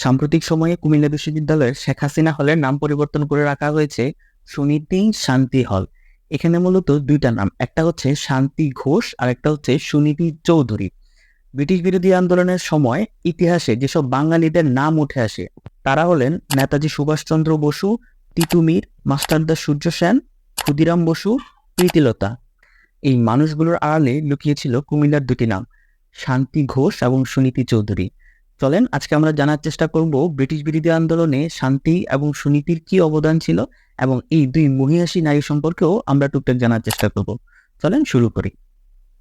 সাম্প্রতিক সময়ে কুমিল্লা বিশ্ববিদ্যালয়ের শেখ হাসিনা হলের নাম পরিবর্তন করে রাখা হয়েছে সুনীতি শান্তি হল। এখানে মূলত দুইটা নাম, একটা হচ্ছে শান্তি ঘোষ আর একটা হচ্ছে সুনীতি চৌধুরী। ব্রিটিশ বিরোধী আন্দোলনের সময় ইতিহাসে যেসব বাঙালিদের নাম উঠে আসে তারা হলেন নেতাজি সুভাষচন্দ্র বসু, তিতুমির, মাস্টারদা সূর্য সেন, ক্ষুদিরাম বসু, প্রীতিলতা। এই মানুষগুলোর আড়ালে লুকিয়েছিল কুমিল্লার দুটি নাম, শান্তি ঘোষ এবং সুনীতি চৌধুরী। চলেন আজকে আমরা জানার চেষ্টা করব ব্রিটিশ বিরোধী আন্দোলনে শান্তি এবং সুনীতির কি অবদান ছিল, এবং এই দুই মহিষী নারী সম্পর্কেও আমরা টুকটাক জানার চেষ্টা করব। চলেন শুরু করি।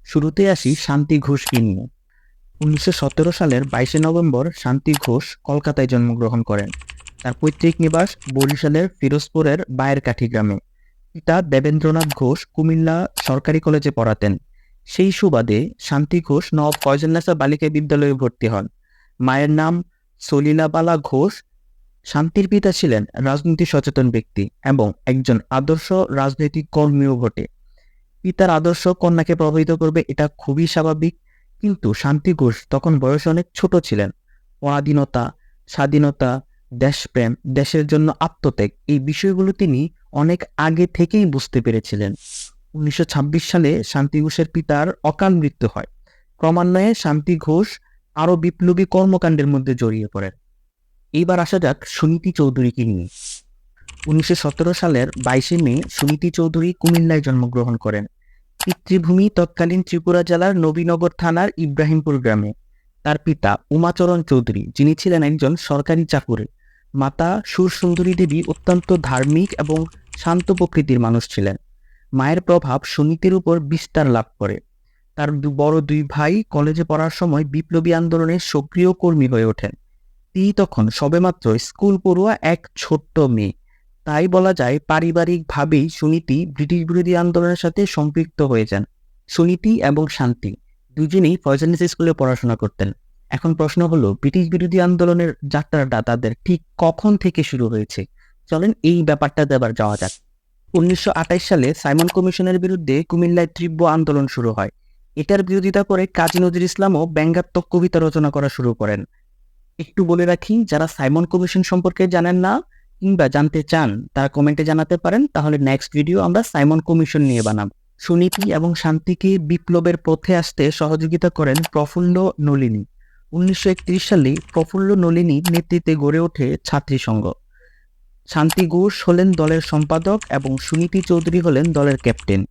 শুরুতে আসি শান্তি ঘোষকে নিয়ে। 1917 সালের 22 নভেম্বর শান্তি ঘোষ কলকাতায় জন্মগ্রহণ করেন। তার পৈতৃক নিবাস বরিশালের ফিরোজপুরের বায়েরকাঠি গ্রামে। পিতা দেবেন্দ্রনাথ ঘোষ কুমিল্লা সরকারি কলেজে পড়াতেন। সেই সুবাদে শান্তি ঘোষ নবাব ফয়জুন্নেসা বালিকা বিদ্যালয়ে ভর্তি হন। মায়ের নাম সলিলাবালা ঘোষ। শান্তির পিতা ছিলেন রাজনীতি সচেতন ব্যক্তি এবং একজন আদর্শ রাজনৈতিক কর্মীও বটে। পিতার আদর্শ কন্যাকে প্রভাবিত করবে এটা খুবই স্বাভাবিক, কিন্তু শান্তি ঘোষ তখন বয়সে অনেক ছোট ছিলেন। পরাধীনতা, স্বাধীনতা, দেশপ্রেম, দেশের জন্য আত্মত্যাগ, এই বিষয়গুলো তিনি অনেক আগে থেকেই বুঝতে পেরেছিলেন। 1926 সালে শান্তি ঘোষের পিতার অকাল মৃত্যু হয়। ক্রমান্বয়ে শান্তি ঘোষ আরো বিপ্লবী কর্মকাণ্ডের মধ্যে জড়িয়ে পড়েন। এইবার আসা যাক সুনীতি চৌধুরীকে নিয়ে। 1917 সালের 22 মে সুনীতি চৌধুরী কুমিল্লায় জন্মগ্রহণ করেন। পিতৃভূমি তৎকালীন ত্রিপুরা জেলার নবীনগর থানার ইব্রাহিমপুর গ্রামে। তার পিতা উমাচরণ চৌধুরী, যিনি ছিলেন একজন সরকারি চাকুরে। মাতা সুরসুন্দরী দেবী অত্যন্ত ধার্মিক এবং শান্ত প্রকৃতির মানুষ ছিলেন। মায়ের প্রভাব সুনীতির উপর বিস্তার লাভ করে। তার বড় দুই ভাই কলেজে পড়ার সময় বিপ্লবী আন্দোলনের সক্রিয় কর্মী হয়ে ওঠেন। তিনি তখন সবেমাত্র স্কুল পড়ুয়া এক ছোট্ট মেয়ে। তাই বলা যায় পারিবারিকভাবেই সুনীতি ব্রিটিশ বিরোধী আন্দোলনের সাথে সম্পৃক্ত হয়ে যান। সুনীতি এবং শান্তি দুজনেই ফয়জুন্নেসা স্কুলে পড়াশোনা করতেন। এখন প্রশ্ন হলো, ব্রিটিশ বিরোধী আন্দোলনের যাত্রাটা তাদের ঠিক কখন থেকে শুরু হয়েছে? চলেন এই ব্যাপারটাতে আবার যাওয়া যাক। 1928 সালে সাইমন কমিশনের বিরুদ্ধে কুমিল্লায় তীব্র আন্দোলন শুরু হয়। এটার বিরোধিতা করে কাজী নজরুল ইসলামও ব্যঙ্গাত্মক কবিতা রচনা করা শুরু করেন। একটু বলে রাখি, যারা সাইমন কমিশন সম্পর্কে জানেন না কিংবা জানতে চান তারা কমেন্টে জানাতে পারেন, তাহলে নেক্সট ভিডিও আমরা সাইমন কমিশন নিয়ে বানাবো। সুনীতি এবং শান্তিকে বিপ্লবের পথে আসতে সহযোগিতা করেন প্রফুল্ল নলিনী। 1931 সালে প্রফুল্ল নলিনীর নেতৃত্বে গড়ে ওঠে ছাত্রী সংঘ। শান্তি ঘোষ হলেন দলের সম্পাদক এবং সুনীতি চৌধুরী হলেন দলের ক্যাপ্টেন।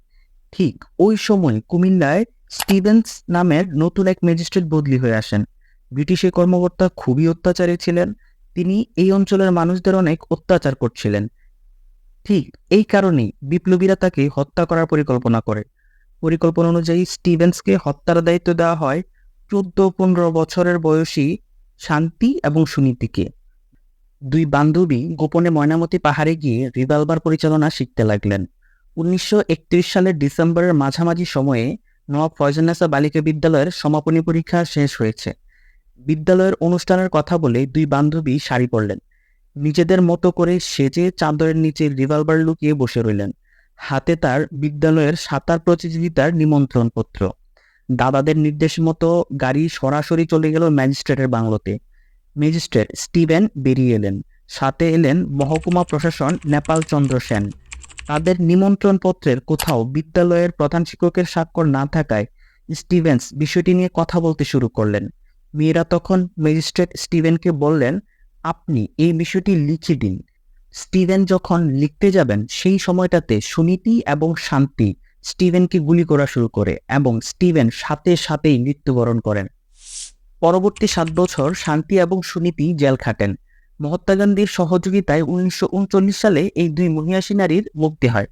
ঠিক ওই সময় কুমিল্লায় স্টিভেন্স নামের নতুন এক ম্যাজিস্ট্রেট বদলি হয়ে আসেন। ব্রিটিশের কর্মকর্তা খুবই অত্যাচারী ছিলেন। তিনি এই অঞ্চলের মানুষদের অনেক অত্যাচার করছিলেন। ঠিক এই কারণেই বিপ্লবীরা তাকে হত্যা করার পরিকল্পনা করে। পরিকল্পনা অনুযায়ী স্টিভেন্সকে হত্যার দায়িত্ব দেওয়া হয় 14-15 বছরের বয়সী শান্তি এবং সুনীতিকে। দুই বান্ধবী গোপনে ময়নামতি পাহাড়ে গিয়ে রিভলভার পরিচালনা শিখতে লাগলেন। 1931 সালের ডিসেম্বরের মাঝামাঝি সময়ে নবাব ফয়জুন্নেসা বালিকা বিদ্যালয়ের সমাপনী পরীক্ষা শেষ হয়েছে। বিদ্যালয়ের অনুষ্ঠানের কথা বলে দুই বান্ধবী শাড়ি পরলেন। নিজেদের মতো করে সেজে চাদরের নিচে রিভলভার লুকিয়ে বসে রইলেন। হাতে তার বিদ্যালয়ের সাঁতার প্রতিযোগিতার নিমন্ত্রণ পত্র। দাদাদের নির্দেশ মতো গাড়ি সরাসরি চলে গেল ম্যাজিস্ট্রেটের বাংলোতে। ম্যাজিস্ট্রেট স্টিভেন বেরিয়ে এলেন। সাথে এলেন মহকুমা প্রশাসন নেপাল চন্দ্র সেন। তাদের নিমন্ত্রণ পত্রের কোথাও বিদ্যালয়ের প্রধান শিক্ষকের স্বাক্ষর না থাকায় স্টিভেন্স বিষয়টি নিয়ে কথা বলতে শুরু করলেন। মেয়েরা তখন ম্যাজিস্ট্রেট স্টিভেনকে বললেন, আপনি এই বিষয়টি লিখে দিন। স্টিভেন যখন লিখতে যাবেন সেই সময়টাতে সুনীতি এবং শান্তি স্টিভেনকে গুলি করা শুরু করে এবং স্টিভেন সাথে সাথেই মৃত্যুবরণ করেন। পরবর্তী 7 বছর শান্তি এবং সুনীতি জেল খাটেন। মহাত্মা গান্ধীর সহযোগিতায় 1939 সালে এই দুই মহিষী নারীর মুক্তি হয়।